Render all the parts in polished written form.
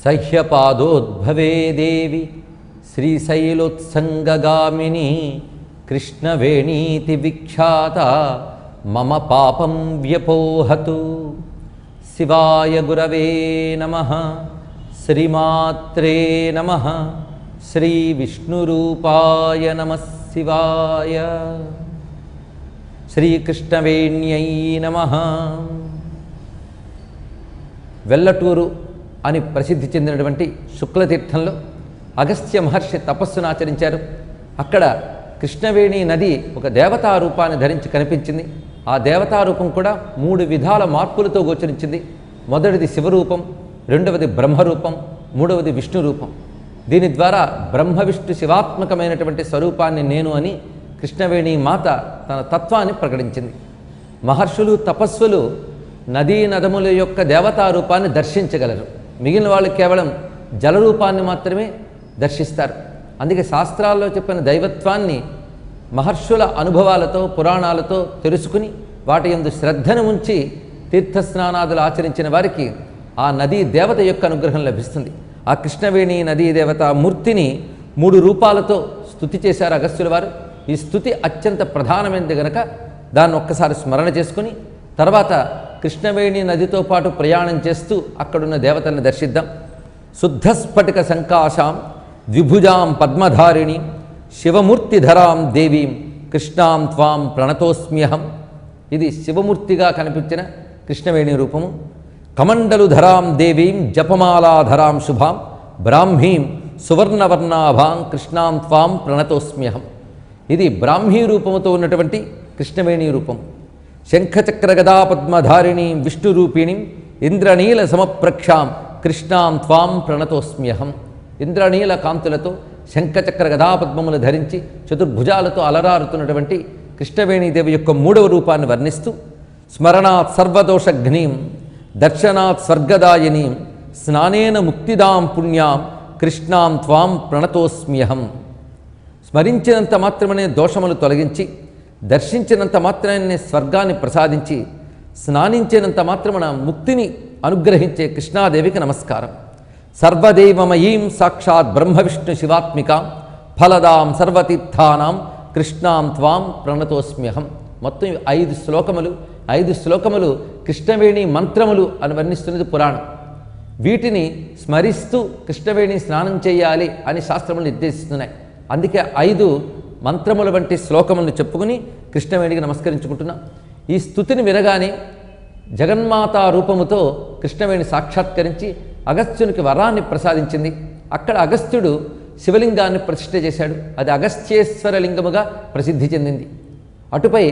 సహ్యపాదోద్భవే దేవి శ్రీశైలోత్సంగగామిని కృష్ణవేణీతి విఖ్యాత మమ పాపం వ్యపోహతు. శివాయ గురవే నమః. శ్రీమాత్రే నమః. శ్రీ విష్ణురూపాయ నమః శివాయ. శ్రీకృష్ణవేణ్యై నమః. వెల్లటూరు అని ప్రసిద్ధి చెందినటువంటి శుక్లతీర్థంలో అగస్త్య మహర్షి తపస్సును ఆచరించారు. అక్కడ కృష్ణవేణి నది ఒక దేవతా రూపాన్ని ధరించి కనిపించింది. ఆ దేవతా రూపం కూడా 3 విధాల మార్పులతో గోచరించింది. మొదటిది శివరూపం, రెండవది బ్రహ్మరూపం, మూడవది విష్ణు రూపం. దీని ద్వారా బ్రహ్మ విష్ణు శివాత్మకమైనటువంటి స్వరూపాన్ని నేను అని కృష్ణవేణి మాత తన తత్వాన్ని ప్రకటించింది. మహర్షులు తపస్సులు నదీ నదముల యొక్క దేవతా రూపాన్ని దర్శించగలరు. మిగిలిన వాళ్ళు కేవలం జలరూపాన్ని మాత్రమే దర్శిస్తారు. అందుకే శాస్త్రాల్లో చెప్పిన దైవత్వాన్ని మహర్షుల అనుభవాలతో పురాణాలతో తెలుసుకుని వాటి యందు శ్రద్ధను ఉంచి తీర్థస్నానాదులు ఆచరించిన వారికి ఆ నదీ దేవత యొక్క అనుగ్రహం లభిస్తుంది. ఆ కృష్ణవేణి నదీ దేవత మూర్తిని 3 రూపాలతో స్తుతి చేశారు అగస్త్యుల వారు. ఈ స్తుతి అత్యంత ప్రధానమైనది గనక దాన్ని ఒక్కసారి స్మరణ చేసుకుని తర్వాత కృష్ణవేణి నదితో పాటు ప్రయాణం చేస్తూ అక్కడున్న దేవతల్ని దర్శిద్దాం. శుద్ధస్ఫటిక సంకాశాం ద్విభుజాం పద్మధారిణి శివమూర్తిధరాం దేవీం కృష్ణాం త్వాం ప్రణతోస్మ్యహం. ఇది శివమూర్తిగా కనిపించిన కృష్ణవేణి రూపము. కమండలుధరాం దేవీం జపమాలాధరాం శుభాం బ్రాహ్మీం సువర్ణవర్ణాభాం కృష్ణాం త్వాం ప్రణతోస్మ్యహం. ఇది బ్రాహ్మీ రూపముతో ఉన్నటువంటి కృష్ణవేణి రూపం. శంఖచక్ర గదా పద్మధారిణీం విష్ణురూపిణీం ఇంద్రనీల సమప్రక్షాం కృష్ణాం త్వాం ప్రణతోస్మ్యహం. ఇంద్రనీల కాంతులతో శంఖచక్ర గదాపద్మములు ధరించి చతుర్భుజాలతో అలరారుతున్నటువంటి కృష్ణవేణీదేవి యొక్క 3వ రూపాన్ని వర్ణిస్తూ స్మరణాత్ సర్వదోషఘ్నీం దర్శనాత్ స్వర్గదాయినీం స్నానేన ముక్తిదాం పుణ్యాం కృష్ణాం త్వాం ప్రణతోస్మ్యహం. స్మరించినంత మాత్రమే దోషములు తొలగించి, దర్శించినంత మాత్రమే స్వర్గాన్ని ప్రసాదించి, స్నానించినంత మాత్రమున ముక్తిని అనుగ్రహించే కృష్ణాదేవికి నమస్కారం. సర్వదేవమయీం సాక్షాత్ బ్రహ్మ విష్ణు శివాత్మికాం ఫలదాం సర్వతీర్థానాం కృష్ణాం త్వాం ప్రణతోస్మ్యహం. మొత్తం 5 శ్లోకములు. 5 శ్లోకములు కృష్ణవేణి మంత్రములు అని వర్ణిస్తున్నది పురాణం. వీటిని స్మరిస్తూ కృష్ణవేణి స్నానం చేయాలి అని శాస్త్రములు నిర్దేశిస్తున్నాయి. అందుకే 5 మంత్రముల వంటి శ్లోకములను చెప్పుకుని కృష్ణవేణికి నమస్కరించుకుంటున్నాం. ఈ స్తుతిని వినగానే జగన్మాతా రూపముతో కృష్ణవేణి సాక్షాత్కరించి అగస్త్యునికి వరాన్ని ప్రసాదించింది. అక్కడ అగస్త్యుడు శివలింగాన్ని ప్రతిష్ఠ చేశాడు. అది అగస్త్యేశ్వర లింగముగా ప్రసిద్ధి చెందింది. అటుపై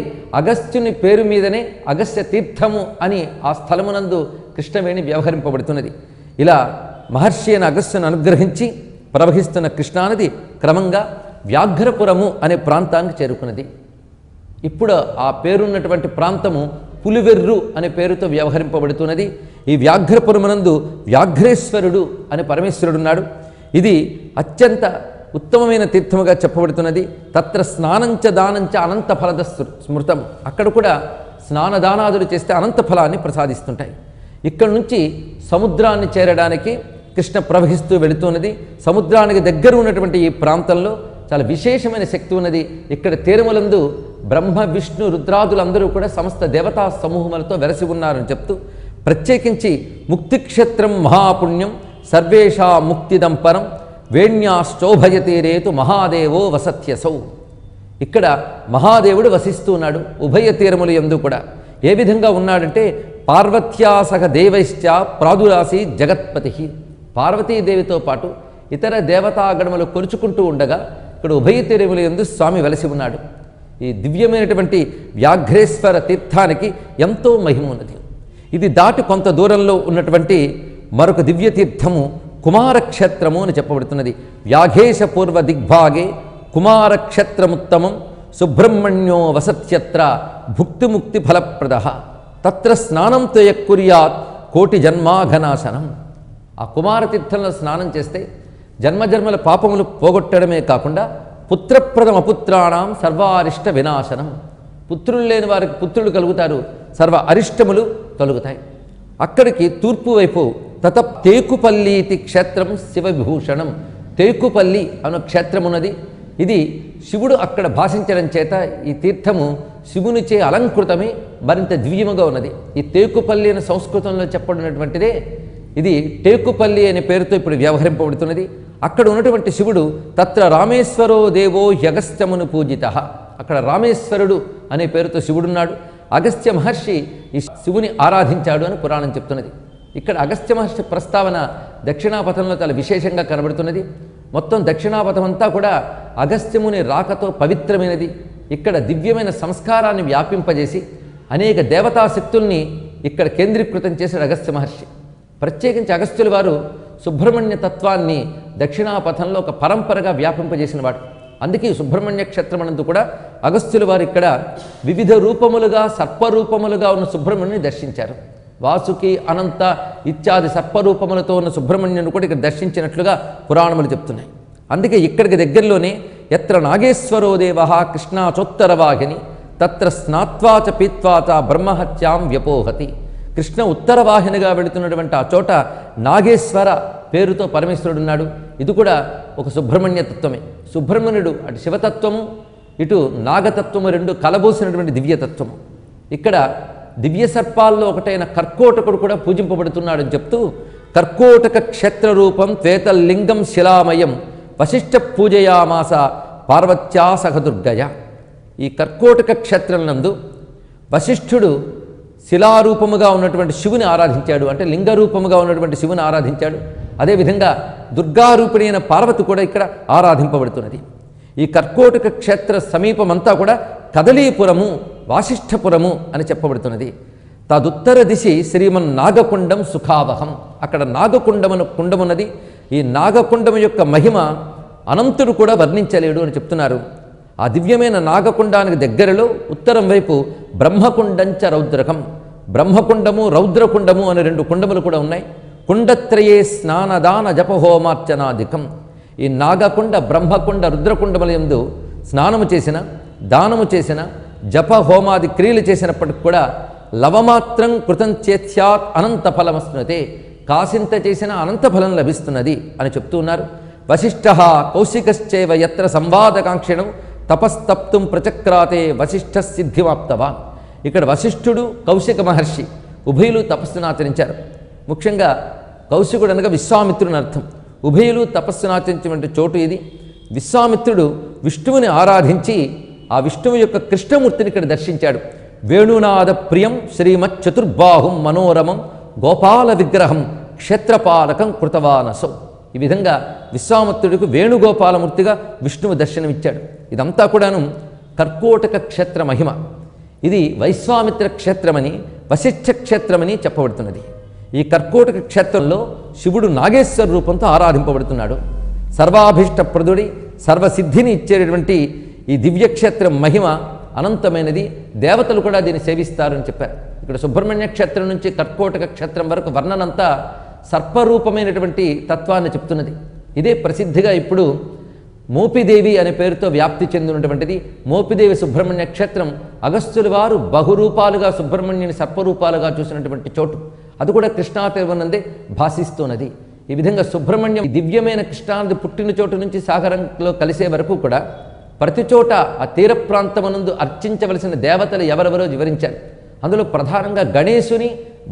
అగస్త్యుని పేరు మీదనే అగస్త్య తీర్థము అని ఆ స్థలమునందు కృష్ణవేణి వ్యవహరింపబడుతున్నది. ఇలా మహర్షి అయిన అగస్త్యుని అనుగ్రహించి ప్రవహిస్తున్న కృష్ణానది క్రమంగా వ్యాఘ్రపురము అనే ప్రాంతానికి చేరుకున్నది. ఇప్పుడు ఆ పేరున్నటువంటి ప్రాంతము పులివెర్రు అనే పేరుతో వ్యవహరింపబడుతున్నది. ఈ వ్యాఘ్రపురమునందు వ్యాఘ్రేశ్వరుడు అనే పరమేశ్వరుడున్నాడు. ఇది అత్యంత ఉత్తమమైన తీర్థముగా చెప్పబడుతున్నది. తత్ర స్నానంచ దానంచ అనంత ఫలద స్మృతం. అక్కడ కూడా స్నానదానాదులు చేస్తే అనంత ఫలాన్ని ప్రసాదిస్తుంటాయి. ఇక్కడి నుంచి సముద్రాన్ని చేరడానికి కృష్ణ ప్రవహిస్తూ వెళుతున్నది. సముద్రానికి దగ్గర ఉన్నటువంటి ఈ ప్రాంతంలో చాలా విశేషమైన శక్తి ఉన్నది. ఇక్కడ తీరములందు బ్రహ్మ విష్ణు రుద్రాదులందరూ కూడా సమస్త దేవతా సమూహములతో వెరసి ఉన్నారని చెప్తూ ప్రత్యేకించి ముక్తిక్షేత్రం మహాపుణ్యం సర్వేషా ముక్తిదం పరం వేణ్యాశ్చోభయతీరేతు మహాదేవో వసత్యసౌ. ఇక్కడ మహాదేవుడు వసిస్తూ ఉన్నాడు ఉభయ తీరముల యందు కూడా. ఏ విధంగా ఉన్నాడంటే పార్వత్యాసహ దేవైశ్చ ప్రాదురాసి జగత్పతి. పార్వతీదేవితో పాటు ఇతర దేవతాగణములు కొలుచుకుంటూ ఉండగా ఇక్కడ ఉభయ తీరముల యందు స్వామి వెలసి ఉన్నాడు. ఈ దివ్యమైనటువంటి వ్యాఘ్రేశ్వర తీర్థానికి ఎంతో మహిమ ఉన్నది. ఇది దాటి కొంత దూరంలో ఉన్నటువంటి మరొక దివ్య తీర్థము కుమారక్షేత్రము అని చెప్పబడుతున్నది. వ్యాఘేశ పూర్వ దిగ్భాగే కుమారక్షేత్రముత్తమం సుబ్రహ్మణ్యో వసత్యత్ర భుక్తిముక్తి ఫలప్రద తత్ర స్నానం త్వయ కుర్యాత్ కోటి జన్మాఘనాశనం. ఆ కుమారతీర్థంలో స్నానం చేస్తే జన్మజన్మల పాపములు పోగొట్టడమే కాకుండా పుత్రప్రదమ పుత్రాణం సర్వారిష్ట వినాశనం. పుత్రులు లేని వారికి పుత్రులు కలుగుతారు, సర్వ అరిష్టములు తొలగుతాయి. అక్కడికి తూర్పు వైపు తత తేకుపల్లీతి క్షేత్రం శివవిభూషణం. తేకుపల్లి అను క్షేత్రమున్నది. ఇది శివుడు అక్కడ భాషించడం చేత ఈ తీర్థము శివునిచే అలంకృతమై మరింత దివ్యముగా ఉన్నది. ఈ తేకుపల్లి అని సంస్కృతంలో చెప్పబడినటువంటిదే ఇది టేకుపల్లి అనే పేరుతో ఇప్పుడు వ్యవహరింపబడుతున్నది. అక్కడ ఉన్నటువంటి శివుడు తత్ర రామేశ్వరో దేవో యగస్త్యమును పూజిత. అక్కడ రామేశ్వరుడు అనే పేరుతో శివుడున్నాడు. అగస్త్య మహర్షి ఈ శివుని ఆరాధించాడు అని పురాణం చెప్తున్నది. ఇక్కడ అగస్త్య మహర్షి ప్రస్తావన దక్షిణాపథంలో చాలా విశేషంగా కనబడుతున్నది. మొత్తం దక్షిణాపథం అంతా కూడా అగస్త్యముని రాకతో పవిత్రమైనది. ఇక్కడ దివ్యమైన సంస్కారాన్ని వ్యాపింపజేసి అనేక దేవతాశక్తుల్ని ఇక్కడ కేంద్రీకృతం చేశాడు అగస్త్య మహర్షి. ప్రత్యేకించి అగస్త్యుల వారు సుబ్రహ్మణ్య తత్వాన్ని దక్షిణాపథంలో ఒక పరంపరగా వ్యాపింపజేసిన వాడు. అందుకే సుబ్రహ్మణ్య క్షేత్రమనందు కూడా అగస్త్యుల వారు ఇక్కడ వివిధ రూపములుగా సర్పరూపములుగా ఉన్న సుబ్రహ్మణ్యుని దర్శించారు. వాసుకి అనంత ఇత్యాది సర్పరూపములతో ఉన్న సుబ్రహ్మణ్యుని కూడా ఇక్కడ దర్శించినట్లుగా పురాణములు చెప్తున్నాయి. అందుకే ఇక్కడికి దగ్గరలోనే ఎత్ర నాగేశ్వరో దేవ కృష్ణాచోత్తరవాహిని తత్ర స్నాత్వాచ పీత్వాచ బ్రహ్మహత్యాం వ్యపోహతి. కృష్ణ ఉత్తరవాహినిగా వెళుతున్నటువంటి ఆ చోట నాగేశ్వర పేరుతో పరమేశ్వరుడున్నాడు. ఇది కూడా ఒక సుబ్రహ్మణ్య తత్వమే. సుబ్రహ్మణ్యుడు అటు శివతత్వము ఇటు నాగతత్వము రెండు కలబోసినటువంటి దివ్యతత్వము. ఇక్కడ దివ్య సర్పాల్లో ఒకటైన కర్కోటకుడు కూడా పూజింపబడుతున్నాడని చెప్తూ కర్కోటక క్షేత్ర రూపం త్వేతలింగం శిలామయం వశిష్ఠ పూజయామాస పార్వత్యా సహదుర్గయ. ఈ కర్కోటక క్షేత్రం నందు వశిష్ఠుడు శిలారూపముగా ఉన్నటువంటి శివుని ఆరాధించాడు, అంటే లింగరూపముగా ఉన్నటువంటి శివుని ఆరాధించాడు. అదేవిధంగా దుర్గారూపిణి అయిన పార్వతి కూడా ఇక్కడ ఆరాధింపబడుతున్నది. ఈ కర్కోటక క్షేత్ర సమీపమంతా కూడా కదలీపురము వాసిష్ఠపురము అని చెప్పబడుతున్నది. తదుత్తర దిశి శ్రీమన్ నాగకుండం సుఖావహం. అక్కడ నాగకుండమును కుండమున్నది. ఈ నాగకుండము యొక్క మహిమ అనంతుడు కూడా వర్ణించలేడు అని చెప్తున్నారు. ఆ దివ్యమైన నాగకుండానికి దగ్గరలో ఉత్తరం వైపు బ్రహ్మకుండంచ రౌద్రకం, బ్రహ్మకుండము రౌద్రకుండము అనే రెండు కుండములు కూడా ఉన్నాయి. కుండత్రయే స్నానదాన జపహోమార్చనాధికం. ఈ నాగకుండ బ్రహ్మకుండ రుద్రకుండముల యందు స్నానము చేసిన దానము చేసిన జప హోమాది క్రియలు చేసినప్పటికి కూడా లవమాత్రం కృతం చేత్యాత్ అనంత ఫలమస్నుతే, కాసింత చేసిన అనంత ఫలం లభిస్తున్నది అని చెప్తూ ఉన్నారు. వశిష్ఠ కౌశికశ్చైవ యత్ర సంవాదకాంక్షిణం తపస్తప్తుం ప్రచక్రాతే వశిష్ఠ సిద్ధిమాప్తవాన్. ఇక్కడ వశిష్ఠుడు కౌశిక మహర్షి ఉభయులు తపస్సును ఆచరించారు. ముఖ్యంగా కౌశికుడు అనగా విశ్వామిత్రుని అర్థం. ఉభయులు తపస్సును ఆచరించినటువంటి చోటు ఇది. విశ్వామిత్రుడు విష్ణువుని ఆరాధించి ఆ విష్ణువు యొక్క కృష్ణమూర్తిని ఇక్కడ దర్శించాడు. వేణునాద ప్రియం శ్రీమచ్చతుర్బాహుం మనోరమం గోపాల విగ్రహం క్షేత్రపాలకం కృతవానసౌ. ఈ విధంగా విశ్వామిత్రుడికి వేణుగోపాలమూర్తిగా విష్ణువు దర్శనమిచ్చాడు. ఇదంతా కూడాను కర్కోటక క్షేత్ర మహిమ. ఇది వైశ్వామిత్ర క్షేత్రమని వశిష్ఠ క్షేత్రమని చెప్పబడుతున్నది. ఈ కర్కోటక క్షేత్రంలో శివుడు నాగేశ్వర రూపంతో ఆరాధింపబడుతున్నాడు. సర్వాభీష్టప్రదుడి సర్వసిద్ధిని ఇచ్చేటటువంటి ఈ దివ్యక్షేత్రం మహిమ అనంతమైనది. దేవతలు కూడా దీన్ని సేవిస్తారని చెప్పారు. ఇక్కడ సుబ్రహ్మణ్య క్షేత్రం నుంచి కర్కోటక క్షేత్రం వరకు వర్ణనంతా సర్పరూపమైనటువంటి తత్వాన్ని చెప్తున్నది. ఇదే ప్రసిద్ధిగా ఇప్పుడు మోపిదేవి అనే పేరుతో వ్యాప్తి చెందినటువంటిది. మోపిదేవి సుబ్రహ్మణ్య క్షేత్రం అగస్త్యుల వారు బహురూపాలుగా సుబ్రహ్మణ్యుని సర్పరూపాలుగా చూసినటువంటి చోటు. అది కూడా కృష్ణాతీరనందే భాషిస్తున్నది. ఈ విధంగా సుబ్రహ్మణ్యం దివ్యమైన కృష్ణానది పుట్టిన చోటు నుంచి సాగరంలో కలిసే వరకు కూడా ప్రతి చోట ఆ తీర ప్రాంతమునందు అర్చించవలసిన దేవతలు ఎవరెవరో వివరించారు. అందులో ప్రధానంగా గణేశుని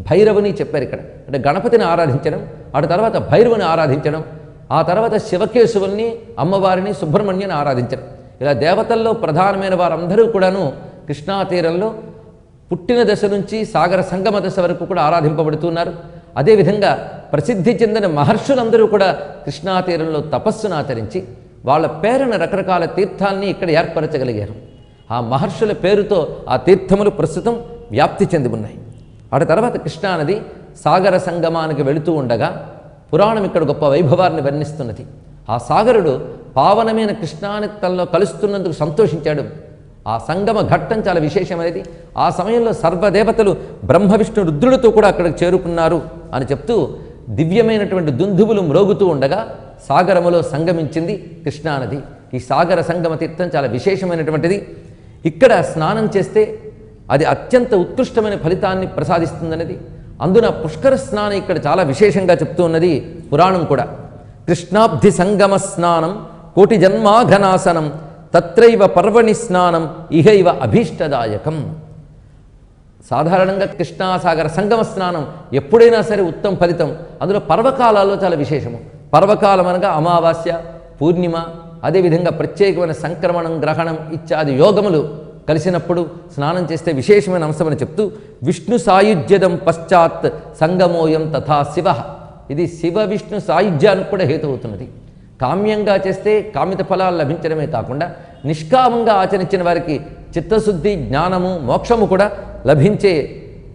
భైరవుని చెప్పారు. ఇక్కడ అంటే గణపతిని ఆరాధించడం, ఆ తర్వాత భైరవుని ఆరాధించడం, ఆ తర్వాత శివకేశవుల్ని అమ్మవారిని సుబ్రహ్మణ్యాన్ని ఆరాధించడం. ఇలా దేవతల్లో ప్రధానమైన వారందరూ కూడాను కృష్ణా తీరంలో పుట్టిన దశ నుంచి సాగర సంగమ దశ వరకు కూడా ఆరాధింపబడుతున్నారు. అదేవిధంగా ప్రసిద్ధి చెందిన మహర్షులందరూ కూడా కృష్ణా తీరంలో తపస్సును ఆచరించి వాళ్ళ పేరున రకరకాల తీర్థాలని ఇక్కడ ఏర్పరచగలిగారు. ఆ మహర్షుల పేరుతో ఆ తీర్థములు ప్రస్తుతం వ్యాప్తి చెంది ఉన్నాయి. ఆ తర్వాత కృష్ణానది సాగర సంగమానికి వెళుతూ ఉండగా పురాణం ఇక్కడ గొప్ప వైభవాన్ని వర్ణిస్తున్నది. ఆ సాగరుడు పావనమైన కృష్ణానదిలో కలుస్తున్నందుకు సంతోషించాడు. ఆ సంగమ ఘట్టం చాలా విశేషమైనది. ఆ సమయంలో సర్వదేవతలు బ్రహ్మ విష్ణు రుద్రుడితో కూడా అక్కడికి చేరుకున్నారు అని చెప్తూ దివ్యమైనటువంటి దుందుబులు మ్రోగుతూ ఉండగా సాగరములో సంగమించింది కృష్ణానది. ఈ సాగర సంగమ తీర్థం చాలా విశేషమైనటువంటిది. ఇక్కడ స్నానం చేస్తే అది అత్యంత ఉత్కృష్టమైన ఫలితాన్ని ప్రసాదిస్తుందనేది, అందున పుష్కర స్నానం ఇక్కడ చాలా విశేషంగా చెప్తూ ఉన్నది పురాణం కూడా. కృష్ణాబ్ధి సంగమ స్నానం కోటి జన్మాఘనాసనం తత్రైవ పర్వణి స్నానం ఇహైవ అభీష్టదాయకం. సాధారణంగా కృష్ణాసాగర సంగమ స్నానం ఎప్పుడైనా సరే ఉత్తమ ఫలితం. అందులో పర్వకాలాల్లో చాలా విశేషము. పర్వకాలం అనగా అమావాస్య, పూర్ణిమ, అదేవిధంగా ప్రత్యేకమైన సంక్రమణం, గ్రహణం ఇత్యాది యోగములు కలిసినప్పుడు స్నానం చేస్తే విశేషమైన అంశమని చెప్తూ విష్ణు సాయుధ్యదం పశ్చాత్ సంగమోయం తథా శివ. ఇది శివ విష్ణు సాయుధ్యానికి కూడా హేతు అవుతున్నది. కామ్యంగా చేస్తే కామిత ఫలాలు లభించడమే కాకుండా నిష్కామంగా ఆచరించిన వారికి చిత్తశుద్ధి, జ్ఞానము, మోక్షము కూడా లభించే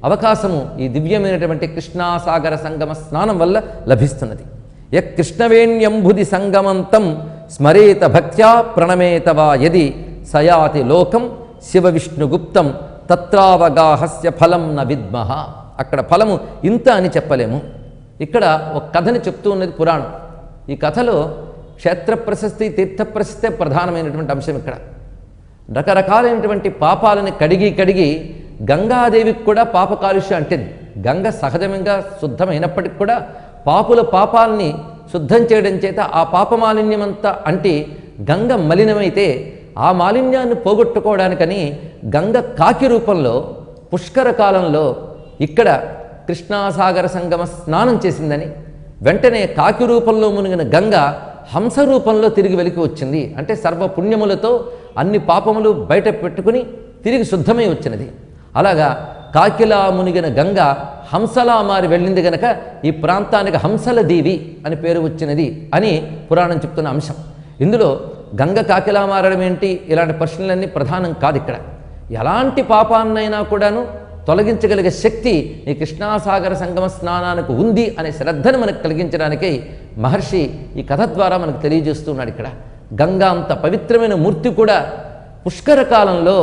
అవకాశము ఈ దివ్యమైనటువంటి కృష్ణాసాగర సంగమ స్నానం వల్ల లభిస్తున్నది. కృష్ణవేణ్యంబుది సంగమంతం స్మరేత భక్త్యా ప్రణమేత వా యది సయాతి లోకం శివ విష్ణుగుప్తం తత్రావగాహస్య ఫలం న విద్మః. అక్కడ ఫలము ఇంత అని చెప్పలేము. ఇక్కడ ఒక కథని చెప్తూ ఉన్నది పురాణం. ఈ కథలో క్షేత్ర ప్రశస్తి, తీర్థ ప్రశస్తి ప్రధానమైనటువంటి అంశం. ఇక్కడ రకరకాలైనటువంటి పాపాలని కడిగి గంగాదేవికి కూడా పాప కాలుష్యం అంటింది. గంగ సహజంగా శుద్ధమైనప్పటికి కూడా పాపుల పాపాలని శుద్ధం చేయడం చేత ఆ పాపమాలిన్యమంతా అంటి గంగ మలినమైతే ఆ మాలిన్యాన్ని పోగొట్టుకోవడానికని గంగ కాకి రూపంలో పుష్కర కాలంలో ఇక్కడ కృష్ణాసాగర సంగమ స్నానం చేసిందని, వెంటనే కాకి రూపంలో మునిగిన గంగ హంస రూపంలో తిరిగి వెలికి వచ్చింది. అంటే సర్వపుణ్యములతో అన్ని పాపములు బయట పెట్టుకుని తిరిగి శుద్ధమై వచ్చినది. అలాగా కాకిలా మునిగిన గంగ హంసలా మారి వెళ్ళింది గనక ఈ ప్రాంతానికి హంసల దేవి అని పేరు వచ్చినది అని పురాణం చెప్తున్న అంశం. ఇందులో గంగ కాకిలా మారడం ఏంటి, ఇలాంటి ప్రశ్నలన్నీ ప్రధానం కాదు. ఇక్కడ ఎలాంటి పాపాన్నైనా కూడాను తొలగించగలిగే శక్తి ఈ కృష్ణాసాగర సంగమ స్నానానికి ఉంది అనే శ్రద్ధను మనకు కలిగించడానికై మహర్షి ఈ కథ ద్వారా మనకు తెలియజేస్తున్నాడు. ఇక్కడ గంగా అంత పవిత్రమైన మూర్తి కూడా పుష్కర కాలంలో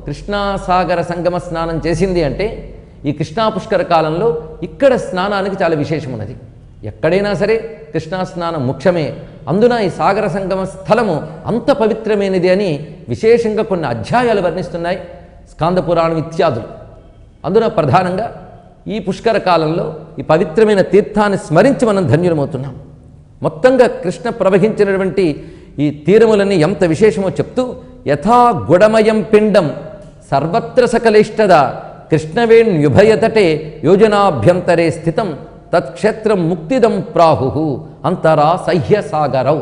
కృష్ణాసాగర సంగమ స్నానం చేసింది అంటే ఈ కృష్ణా పుష్కర కాలంలో ఇక్కడ స్నానానికి చాలా విశేషం ఉన్నది. ఎక్కడైనా సరే కృష్ణా స్నానం ముఖ్యమే. అందున ఈ సాగర సంగమ స్థలము అంత పవిత్రమైనది అని విశేషంగా కొన్ని అధ్యాయాలు వర్ణిస్తున్నాయి స్కాంద పురాణం ఇత్యాదులు. అందున ప్రధానంగా ఈ పుష్కర కాలంలో ఈ పవిత్రమైన తీర్థాన్ని స్మరించి మనం ధన్యులమవుతున్నాం. మొత్తంగా కృష్ణ ప్రవహించినటువంటి ఈ తీరములన్నీ ఎంత విశేషమో చెప్తూ యథా గుడమయం పిండం సర్వత్ర సకలేష్టద కృష్ణవేణ్యుభయతటే యోజనాభ్యంతరే స్థితం తత్క్షేత్రం ముక్తిదం ప్రాహు అంతరా సహ్య సాగరౌ.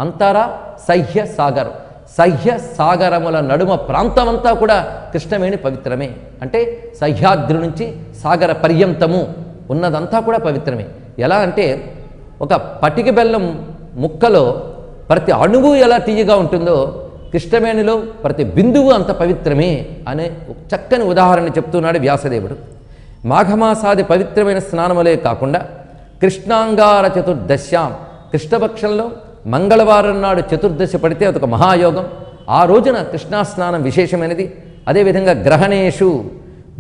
అంతరా సహ్య సాగరం, సహ్య సాగరముల నడుమ ప్రాంతమంతా కూడా కృష్ణవేణి పవిత్రమే. అంటే సహ్యాద్రి నుంచి సాగర పర్యంతము ఉన్నదంతా కూడా పవిత్రమే. ఎలా అంటే ఒక పటిక బెల్లం ముక్కలో ప్రతి అణువు ఎలా తీయగా ఉంటుందో కృష్ణవేణిలో ప్రతి బిందువు అంత పవిత్రమే అనే చక్కని ఉదాహరణ చెప్తున్నాడు వ్యాసదేవుడు. మాఘమాసాది పవిత్రమైన స్నానములే కాకుండా కృష్ణాంగార చతుర్దశ్యాం, కృష్ణపక్షంలో మంగళవారం నాడు చతుర్దశి పడితే అదొక మహాయోగం. ఆ రోజున కృష్ణాస్నానం విశేషమైనది. అదేవిధంగా గ్రహణేషు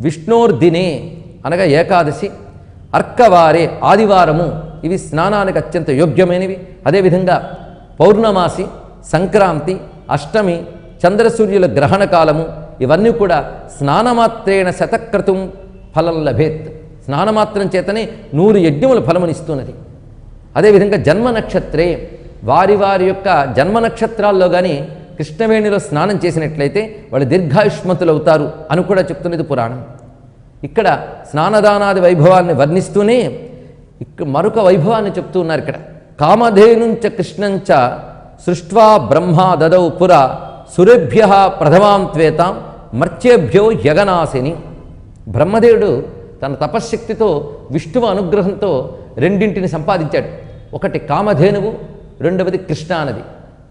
విష్ణోర్దినే అనగా ఏకాదశి, అర్కవారే ఆదివారము, ఇవి స్నానానికి అత్యంత యోగ్యమైనవి. అదేవిధంగా పౌర్ణమాసి, సంక్రాంతి, అష్టమి, చంద్రసూర్యుల గ్రహణ కాలము, ఇవన్నీ కూడా స్నానమాత్రేణ శతక్రతుం ఫలం లభేత్. స్నానమాత్రం చేతనే 100 యజ్ఞముల ఫలమునిస్తున్నది. అదేవిధంగా జన్మ నక్షత్రే, వారి వారి యొక్క జన్మ నక్షత్రాల్లో కానీ కృష్ణవేణిలో స్నానం చేసినట్లయితే వాళ్ళు దీర్ఘాయుష్మతులు అవుతారు అని కూడా చెప్తున్నది పురాణం. ఇక్కడ స్నానదానాది వైభవాన్ని వర్ణిస్తూనే మరొక వైభవాన్ని చెప్తూ ఉన్నారు. ఇక్కడ కామధేనుంచ కృష్ణంచ సృష్ట్వా బ్రహ్మా దదౌ పుర సురేభ్య ప్రథమాం త్వేతాం మర్త్యేభ్యో యగనాశిని. బ్రహ్మదేవుడు తన తపశ్శక్తితో విష్ణువు అనుగ్రహంతో రెండింటిని సంపాదించాడు. ఒకటి కామధేనువు, రెండవది కృష్ణానది.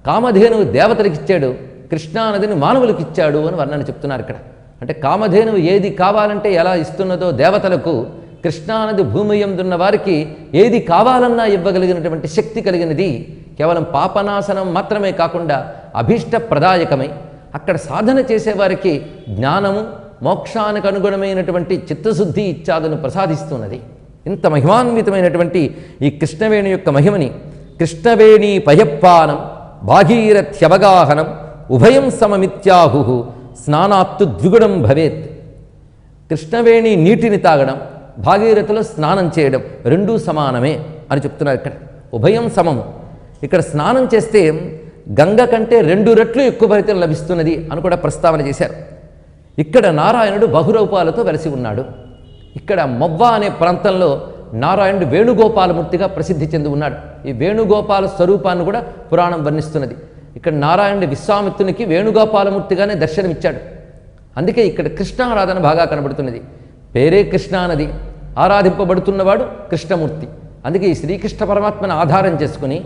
కామధేనువు దేవతలకు ఇచ్చాడు, కృష్ణానదిని మానవులకు ఇచ్చాడు అని వర్ణన చెప్తున్నారు ఇక్కడ. అంటే కామధేనువు ఏది కావాలంటే ఎలా ఇస్తున్నదో దేవతలకు, కృష్ణానది భూమి యందున్న వారికి ఏది కావాలన్నా ఇవ్వగలిగినటువంటి శక్తి కలిగినది. కేవలం పాపనాశనం మాత్రమే కాకుండా అభీష్ట ప్రదాయకమై అక్కడ సాధన చేసేవారికి జ్ఞానము, మోక్షానికి అనుగుణమైనటువంటి చిత్తశుద్ధి ఇత్యాదులను ప్రసాదిస్తున్నది. ఇంత మహిమాన్వితమైనటువంటి ఈ కృష్ణవేణి యొక్క మహిమని కృష్ణవేణి పయప్పానం భాగీరథ్యవగాహనం ఉభయం సమమిత్యాహు స్నానాత్తు ద్విగుణం భవేత్. కృష్ణవేణి నీటిని తాగడం, భాగీరథిలో స్నానం చేయడం రెండూ సమానమే అని చెప్తున్నారు. ఇక్కడ ఉభయం సమము. ఇక్కడ స్నానం చేస్తే గంగ కంటే 2 రెట్లు ఎక్కువ ఫలితం లభిస్తున్నది అని కూడా ప్రస్తావన చేశారు. ఇక్కడ నారాయణుడు బహురూపాలతో వెలసి ఉన్నాడు. ఇక్కడ మొవ్వ అనే ప్రాంతంలో నారాయణుడు వేణుగోపాలమూర్తిగా ప్రసిద్ధి చెంది ఉన్నాడు. ఈ వేణుగోపాల స్వరూపాన్ని కూడా పురాణం వర్ణిస్తున్నది. ఇక్కడ నారాయణుడి విశ్వామిత్రునికి వేణుగోపాలమూర్తిగానే దర్శనమిచ్చాడు. అందుకే ఇక్కడ కృష్ణారాధన బాగా కనబడుతున్నది. పేరే కృష్ణానది, ఆరాధింపబడుతున్నవాడు కృష్ణమూర్తి. అందుకే ఈ శ్రీకృష్ణ పరమాత్మను ఆధారం చేసుకుని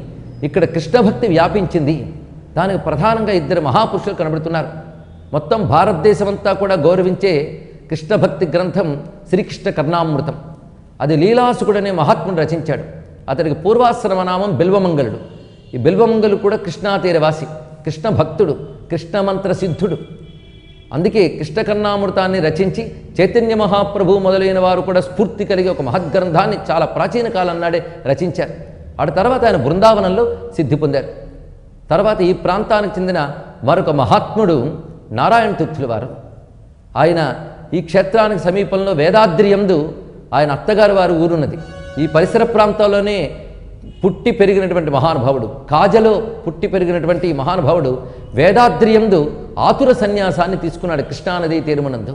ఇక్కడ కృష్ణభక్తి వ్యాపించింది. దానికి ప్రధానంగా 2 మహాపురుషులు కనబడుతున్నారు. మొత్తం భారతదేశమంతా కూడా గౌరవించే కృష్ణభక్తి గ్రంథం శ్రీకృష్ణ కర్ణామృతం. అది లీలాసుకుడనే మహాత్ముడు రచించాడు. అతడికి పూర్వాశ్రమ నామం బిల్వమంగళుడు. ఈ బిల్వమంగళుడు కూడా కృష్ణాతీరవాసి, కృష్ణ భక్తుడు, కృష్ణమంత్ర సిద్ధుడు. అందుకే కృష్ణకర్ణామృతాన్ని రచించి చైతన్య మహాప్రభు మొదలైన వారు కూడా స్ఫూర్తి కలిగి ఒక మహద్గ్రంథాన్ని చాలా ప్రాచీన కాలం నాడే రచించారు. ఆ తర్వాత ఆయన బృందావనంలో సిద్ధి పొందారు. తర్వాత ఈ ప్రాంతానికి చెందిన మరొక మహాత్ముడు నారాయణ తీర్థుల వారు. ఆయన ఈ క్షేత్రానికి సమీపంలో వేదాద్రియందు ఆయన అత్తగారి వారి ఊరున్నది. ఈ పరిసర ప్రాంతాల్లోనే పుట్టి పెరిగినటువంటి మహానుభావుడు, కాజలో పుట్టి పెరిగినటువంటి ఈ మహానుభావుడు వేదాద్రియందు ఆతుర సన్యాసాన్ని తీసుకున్నాడు కృష్ణానదీ తీరమునందు.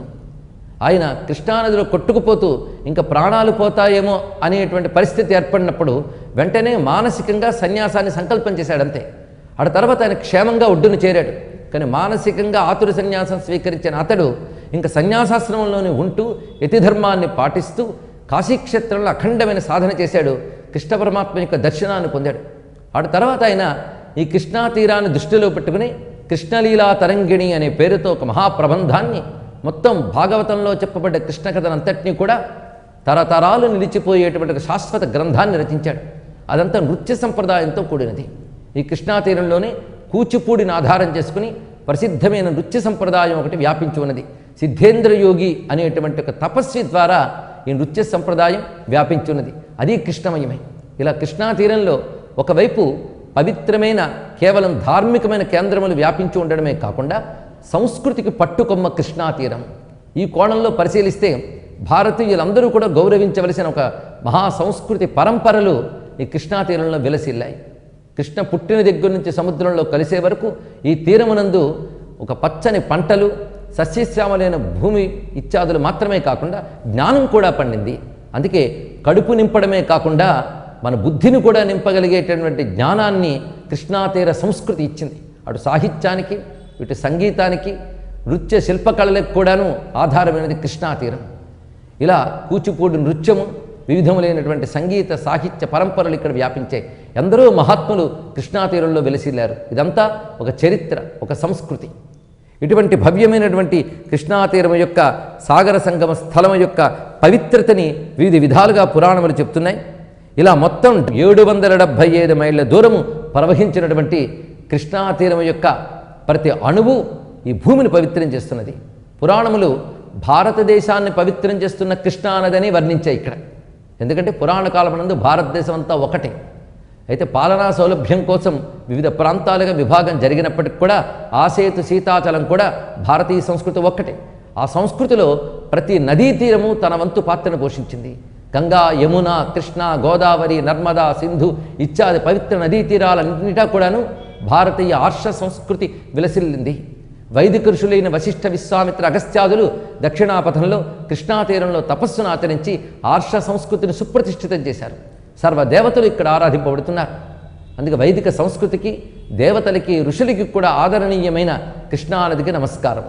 ఆయన కృష్ణానదిలో కొట్టుకుపోతూ ఇంకా ప్రాణాలు పోతాయేమో అనేటువంటి పరిస్థితి ఏర్పడినప్పుడు వెంటనే మానసికంగా సన్యాసాన్ని సంకల్పం చేశాడంతే. ఆ తర్వాత ఆయన క్షేమంగా ఒడ్డును చేరాడు. కానీ మానసికంగా ఆతుర సన్యాసం స్వీకరించిన అతడు ఇంకా సన్యాసాశ్రమంలోనే ఉంటూ యతిధర్మాన్ని పాటిస్తూ కాశీక్షేత్రంలో అఖండమైన సాధన చేశాడు. కృష్ణ పరమాత్మ యొక్క దర్శనాన్ని పొందాడు. ఆ తర్వాత ఆయన ఈ కృష్ణా తీరాన్ని దృష్టిలో పెట్టుకుని కృష్ణలీలా తరంగిణి అనే పేరుతో ఒక మహాప్రబంధాన్ని, మొత్తం భాగవతంలో చెప్పబడ్డ కృష్ణ కథనంతటినీ కూడా తరతరాలు నిలిచిపోయేటువంటి ఒక శాశ్వత గ్రంథాన్ని రచించాడు. అదంతా నృత్య సంప్రదాయంతో కూడినది. ఈ కృష్ణా తీరంలోనే కూచిపూడిని ఆధారం చేసుకుని ప్రసిద్ధమైన నృత్య సంప్రదాయం ఒకటి వ్యాపించి ఉన్నది. సిద్ధేంద్ర యోగి అనేటువంటి ఒక తపస్వి ద్వారా ఈ నృత్య సంప్రదాయం వ్యాపించి ఉన్నది. అది కృష్ణమయమే. ఇలా కృష్ణా తీరంలో ఒకవైపు పవిత్రమైన కేవలం ధార్మికమైన కేంద్రములు వ్యాపించి ఉండడమే కాకుండా సంస్కృతికి పట్టుకొమ్మ కృష్ణా తీరం. ఈ కోణంలో పరిశీలిస్తే భారతీయులందరూ కూడా గౌరవించవలసిన ఒక మహా సంస్కృతి పరంపరలు ఈ కృష్ణా తీరంలో విలసిల్లాయి. కృష్ణ పుట్టిన దగ్గర నుంచి సముద్రంలో కలిసే వరకు ఈ తీరమునందు ఒక పచ్చని పంటలు, సస్యశ్యామలైన భూమి ఇత్యాదులు మాత్రమే కాకుండా జ్ఞానం కూడా పండింది. అందుకే కడుపు నింపడమే కాకుండా మన బుద్ధిని కూడా నింపగలిగేటటువంటి జ్ఞానాన్ని కృష్ణాతీర సంస్కృతి ఇచ్చింది. అటు సాహిత్యానికి, ఇటు సంగీతానికి, నృత్య శిల్పకళలకు కూడాను ఆధారమైనది కృష్ణాతీరం. ఇలా కూచిపూడి నృత్యము, వివిధములైనటువంటి సంగీత సాహిత్య పరంపరలు ఇక్కడ వ్యాపించాయి. ఎందరో మహాత్ములు కృష్ణాతీరంలో వెలిసిల్లారు. ఇదంతా ఒక చరిత్ర, ఒక సంస్కృతి. ఇటువంటి భవ్యమైనటువంటి కృష్ణాతీరం యొక్క సాగర సంగమ స్థలం యొక్క పవిత్రతని వివిధ విధాలుగా పురాణములు చెప్తున్నాయి. ఇలా మొత్తం 775 మైళ్ళ దూరము ప్రవహించినటువంటి కృష్ణాతీరం యొక్క ప్రతి అణువు ఈ భూమిని పవిత్రం చేస్తున్నది. పురాణములు భారతదేశాన్ని పవిత్రం చేస్తున్న కృష్ణానదని వర్ణించాయి ఇక్కడ. ఎందుకంటే పురాణ కాలమునందు భారతదేశం అంతా ఒకటే. అయితే పాలనా సౌలభ్యం కోసం వివిధ ప్రాంతాలుగా విభాగం జరిగినప్పటికి కూడా ఆసేతు సీతాచలం కూడా భారతీయ సంస్కృతి ఒక్కటే. ఆ సంస్కృతిలో ప్రతి నదీ తీరము తన వంతు పాత్రను పోషించింది. గంగా, యమున, కృష్ణ, గోదావరి, నర్మదా, సింధు ఇత్యాది పవిత్ర నదీ తీరాలన్నిటా కూడాను భారతీయ ఆర్ష సంస్కృతి విలసిల్లింది. వైదిక ఋషులైన వశిష్ఠ, విశ్వామిత్ర, అగస్త్యాదులు దక్షిణాపథంలో కృష్ణాతీరంలో తపస్సును ఆచరించి ఆర్ష సంస్కృతిని సుప్రతిష్ఠితం చేశారు. సర్వదేవతలు ఇక్కడ ఆరాధింపబడుతున్నారు. అందుకే వైదిక సంస్కృతికి, దేవతలకి, ఋషులకి కూడా ఆదరణీయమైన కృష్ణానదికి నమస్కారం.